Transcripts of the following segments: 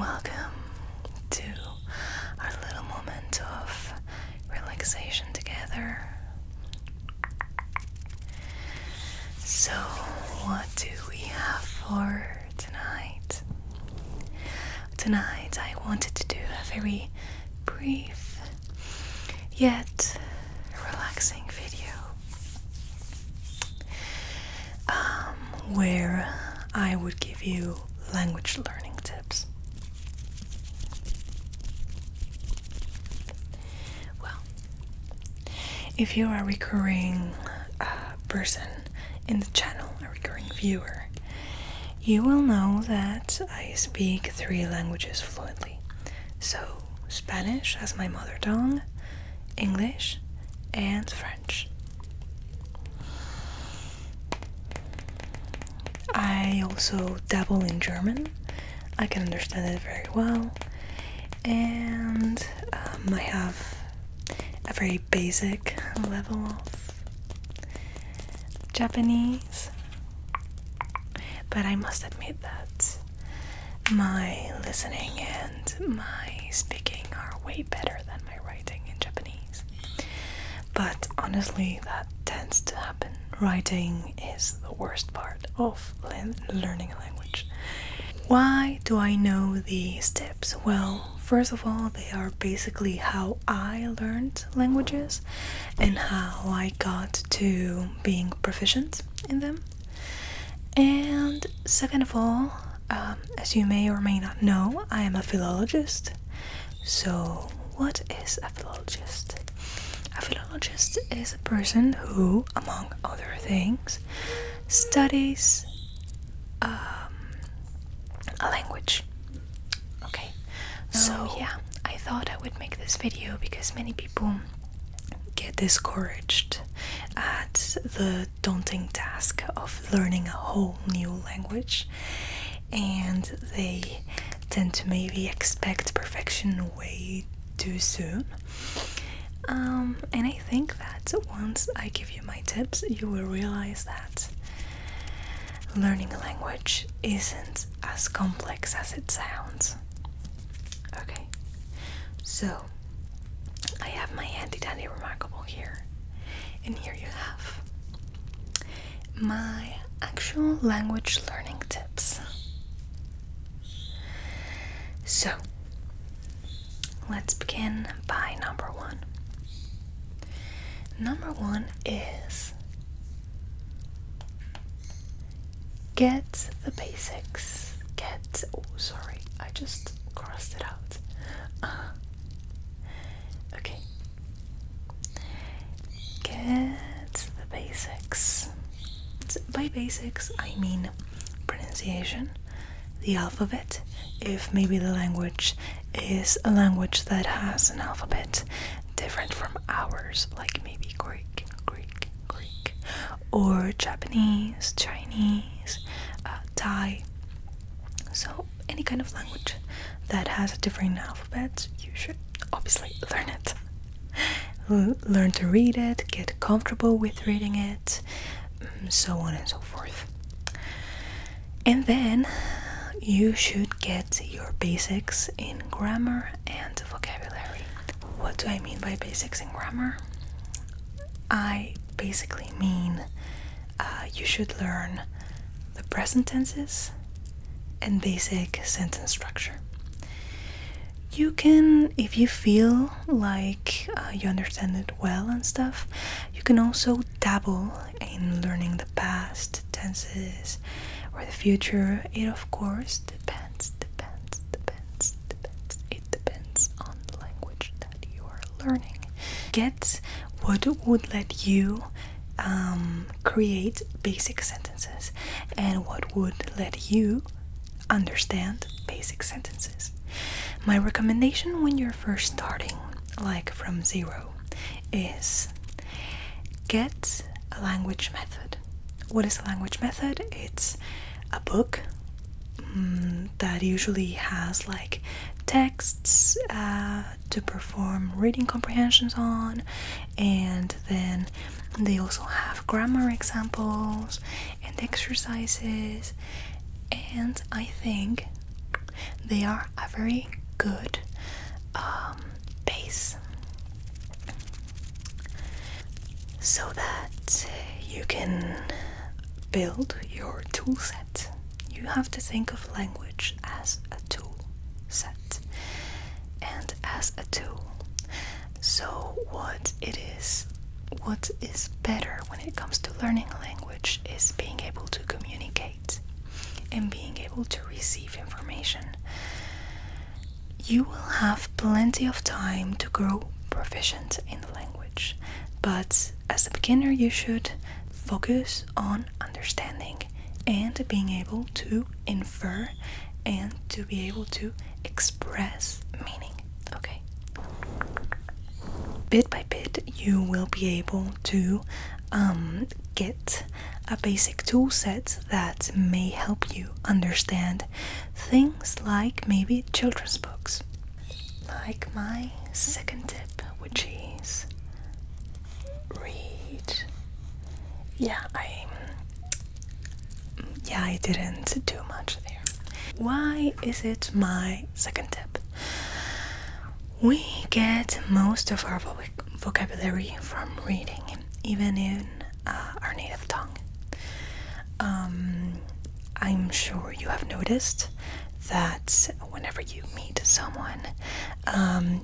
welcome to our little moment of relaxation together. So, what do we have for tonight? Tonight I wanted to do a very brief yet relaxing video where I would give you language learning tips. Well, if you are a recurring person in the channel, a recurring viewer, you will know that I speak 3 languages fluently. So, Spanish as my mother tongue, English, and French. I also dabble in German. I can understand it very well, and I have a very basic level of Japanese, but I must admit that my listening and my speaking are way better than my writing in Japanese. But honestly, that tends to happen. Writing is the worst part of learning a language. Why do I know these tips? Well, first of all, they are basically how I learned languages and how I got to being proficient in them. And second of all, as you may or may not know, I am a philologist. So, what is a philologist? A philologist is a person who, among other things, studies a language. Okay, so yeah, I thought I would make this video because many people get discouraged at the daunting task of learning a whole new language, and they tend to maybe expect perfection way too soon. And I think that once I give you my tips, you will realize that learning a language isn't as complex as it sounds. Okay, so I have my handy dandy remarkable here, and here you have my actual language learning tips. So, let's begin by number 1. Number 1 is get the basics. I just crossed it out. Okay. Get the basics. By basics, I mean pronunciation, the alphabet, if maybe the language is a language that has an alphabet different from ours, like maybe Greek, or Japanese, Chinese, Thai. So any kind of language that has a different alphabet, you should obviously learn it. Learn to read it, get comfortable with reading it, so on and so forth. And then you should get your basics in grammar and vocabulary. What do I mean by basics in grammar? I basically mean you should learn the present tenses and basic sentence structure. You can, if you feel like you understand it well and stuff, you can also dabble in learning the past tenses or the future. It of course depends. It depends on the language that you are learning. Get what would let you create basic sentences and what would let you understand basic sentences. My recommendation when you're first starting, like from 0, is get a language method. What is a language method? It's a book that usually has like texts to perform reading comprehensions on, and then they also have grammar examples and exercises. And I think they are a very good base so that you can build your tool set. You have to think of language as a tool set and as a tool. So what is better when it comes to learning a language is being able to communicate and being able to receive information. You will have plenty of time to grow proficient in the language, but as a beginner you should focus on understanding and being able to infer and to be able to express meaning. Okay. Bit by bit you will be able to get a basic tool set that may help you understand things like maybe children's books. Like my second tip, which is read. I didn't do much there. Why is it my second tip? We get most of our vocabulary from reading, even in our native tongue. I'm sure you have noticed that whenever you meet someone,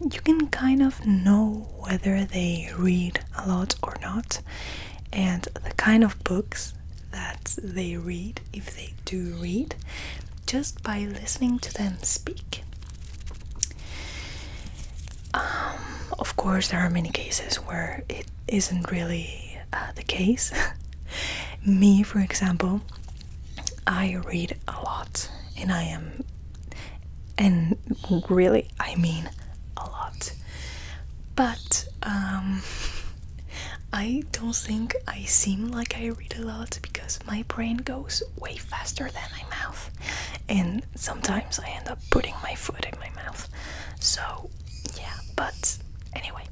you can kind of know whether they read a lot or not, and the kind of books that they read, if they do read, just by listening to them speak. Of course, there are many cases where it isn't really the case. Me, for example, I read a lot, and really, I mean a lot. But I don't think I seem like I read a lot because my brain goes way faster than my mouth, and sometimes I end up putting my foot in my mouth. So yeah, but anyway,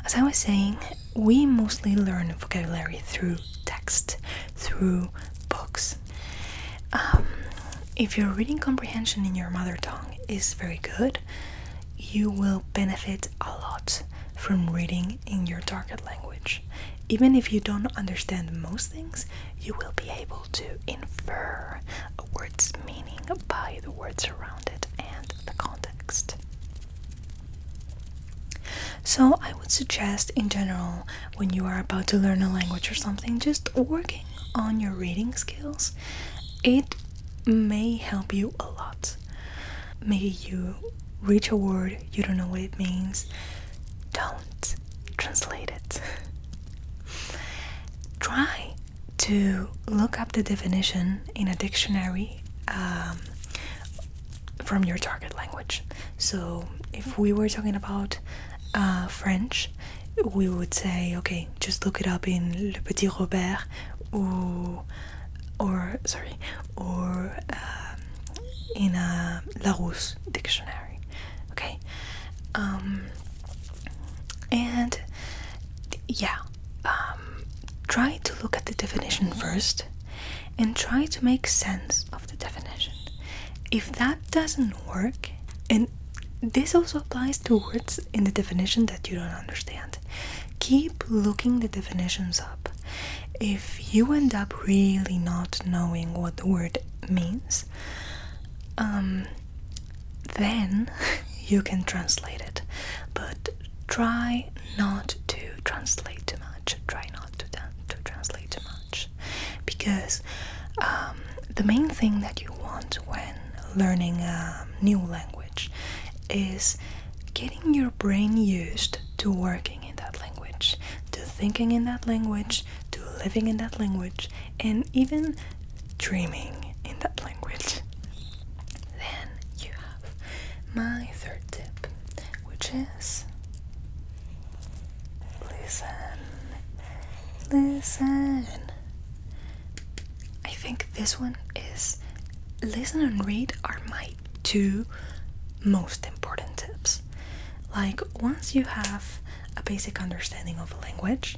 as I was saying, we mostly learn vocabulary through text, through books. If your reading comprehension in your mother tongue is very good, you will benefit a lot from reading in your target language. Even if you don't understand most things, you will be able to infer a word's meaning by the words around it and the context. So I would suggest, in general, when you are about to learn a language or something, just working on your reading skills. It may help you a lot. Maybe you reach a word, you don't know what it means. Don't translate it. Try to look up the definition in a dictionary from your target language. So if we were talking about French, we would say, okay, just look it up in Le Petit Robert or in a Larousse dictionary. Okay, and yeah, try to look at the definition first and try to make sense of the definition. If that doesn't work, and this also applies to words in the definition that you don't understand, keep looking the definitions up. If you end up really not knowing what the word means, then you can translate it. But try not to translate too much. Try not to translate too much. Because the main thing that you want when learning a new language is getting your brain used to working in that language, to thinking in that language, to living in that language, and even dreaming in that language. Then you have my third tip, which is listen. I think this one is listen and read are my two most important tips. Like, once you have a basic understanding of a language,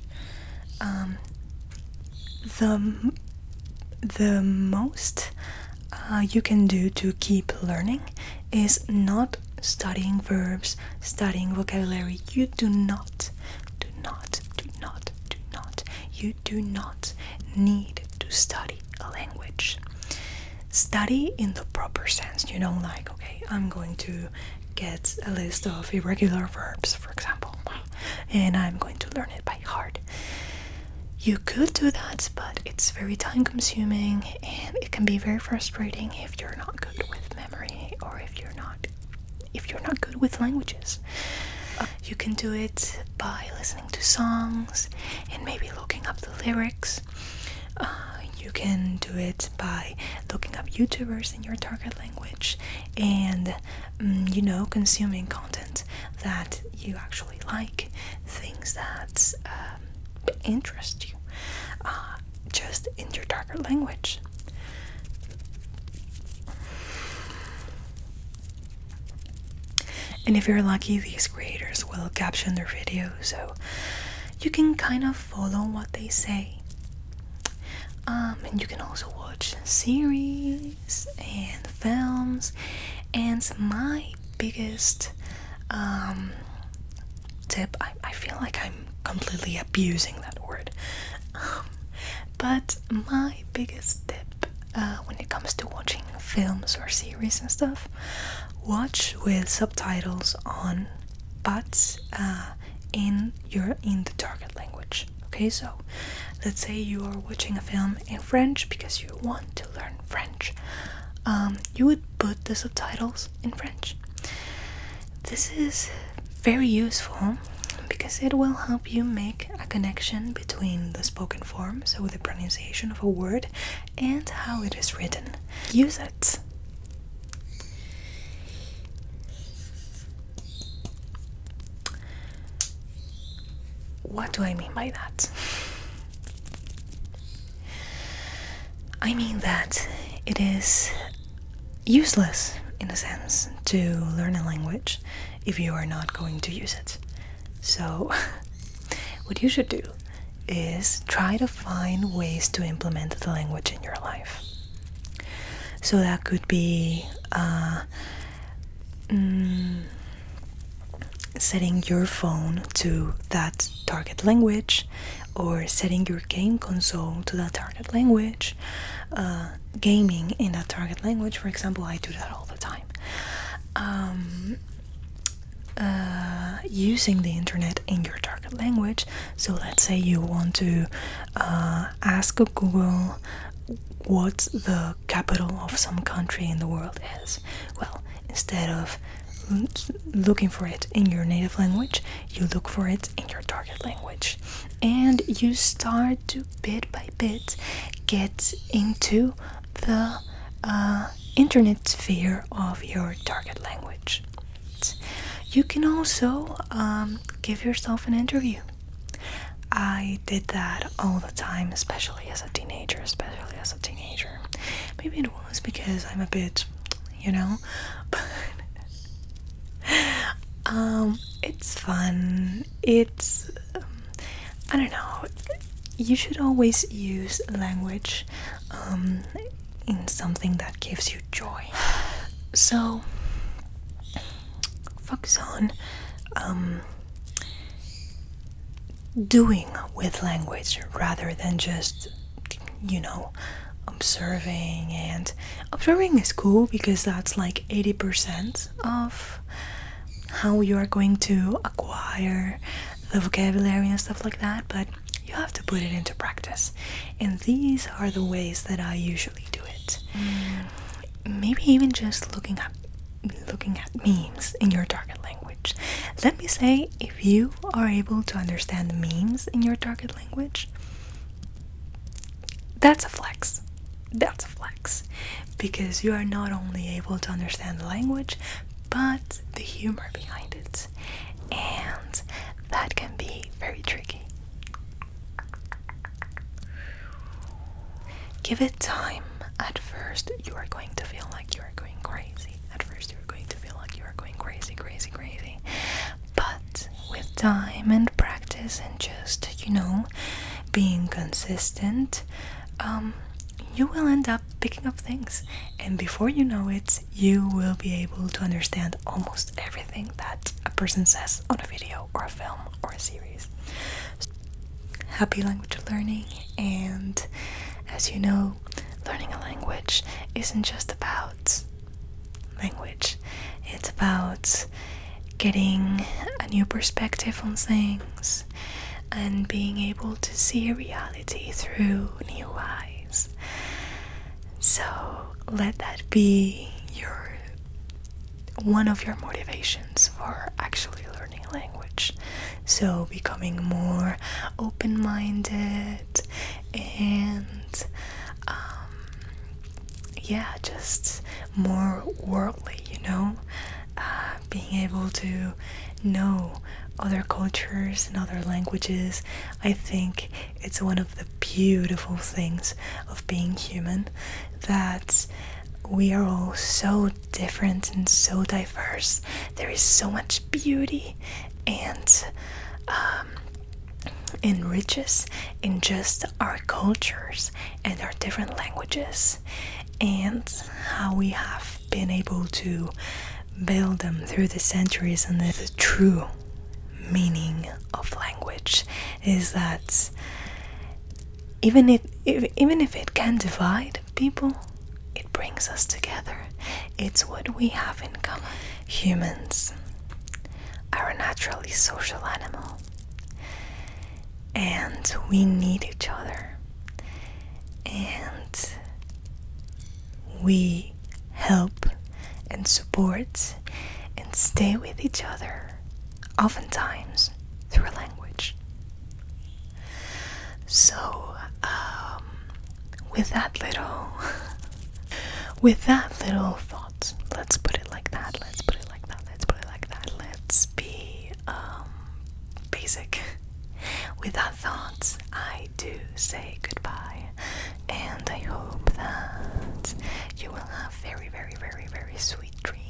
the most you can do to keep learning is not studying verbs, studying vocabulary. You do not, you do not need to study a language. Study in the proper sense, like, okay, I'm going to get a list of irregular verbs, for example, and I'm going to learn it by heart. You could do that, but it's very time consuming and it can be very frustrating if you're not good with memory, or if you're not good with languages. You can do it by listening to songs and maybe looking up the lyrics. You can do it by looking up YouTubers in your target language and, consuming content that you actually like, things that interest you, just in your target language. And if you're lucky, these creators will caption their videos, so you can kind of follow what they say. And you can also watch series and films. And my biggest tip, I feel like I'm completely abusing that word, but my biggest tip when it comes to watching films or series and stuff, watch with subtitles on, but in the target language. Okay, so let's say you are watching a film in French because you want to learn French. You would put the subtitles in French. This is very useful because it will help you make a connection between the spoken form, so the pronunciation of a word, and how it is written. Use it. What do I mean by that? I mean that it is useless, in a sense, to learn a language if you are not going to use it. So, what you should do is try to find ways to implement the language in your life. So that could be setting your phone to that target language, or setting your game console to that target language, gaming in that target language. For example, I do that all the time. Using the internet in your target language. So let's say you want to ask Google what the capital of some country in the world is. Well, instead of looking for it in your native language, you look for it in your target language, and you start to bit by bit get into the internet sphere of your target language. You can also give yourself an interview. I did that all the time, especially as a teenager. Maybe it was because I'm a bit, but it's fun. It's I don't know. You should always use language in something that gives you joy. So focus on doing with language rather than just, observing. And observing is cool because that's like 80% of how you are going to acquire the vocabulary and stuff like that, but you have to put it into practice. And these are the ways that I usually do it. Maybe even just looking at memes in your target language. Let me say, if you are able to understand memes in your target language, that's a flex. Because you are not only able to understand the language, but the humor behind it. And that can be very tricky. Give it time. At first, you are going to feel like you are going crazy. Crazy. But with time and practice and just, being consistent, you will end up picking up things And before you know it, you will be able to understand almost everything that a person says on a video or a film or a series. Happy language learning, and as you know, learning a language isn't just about language. It's about getting a new perspective on things and being able to see reality through new eyes. So let that be one of your motivations for actually learning a language. So becoming more open-minded and just more worldly, being able to know other cultures and other languages. I think it's one of the beautiful things of being human, that we are all so different and so diverse. There is so much beauty and enriches in just our cultures and our different languages, and how we have been able to build them through the centuries. And the true meaning of language is that even if it can divide people, it brings us together. It's what we have in common. Humans are a naturally social animal, and we need each other, and we help and support and stay with each other, oftentimes through language. So with that little thought, let's put it like that, let's be basic. With that thought, I do say goodbye, and I hope that you will have very, very, very, very sweet dreams.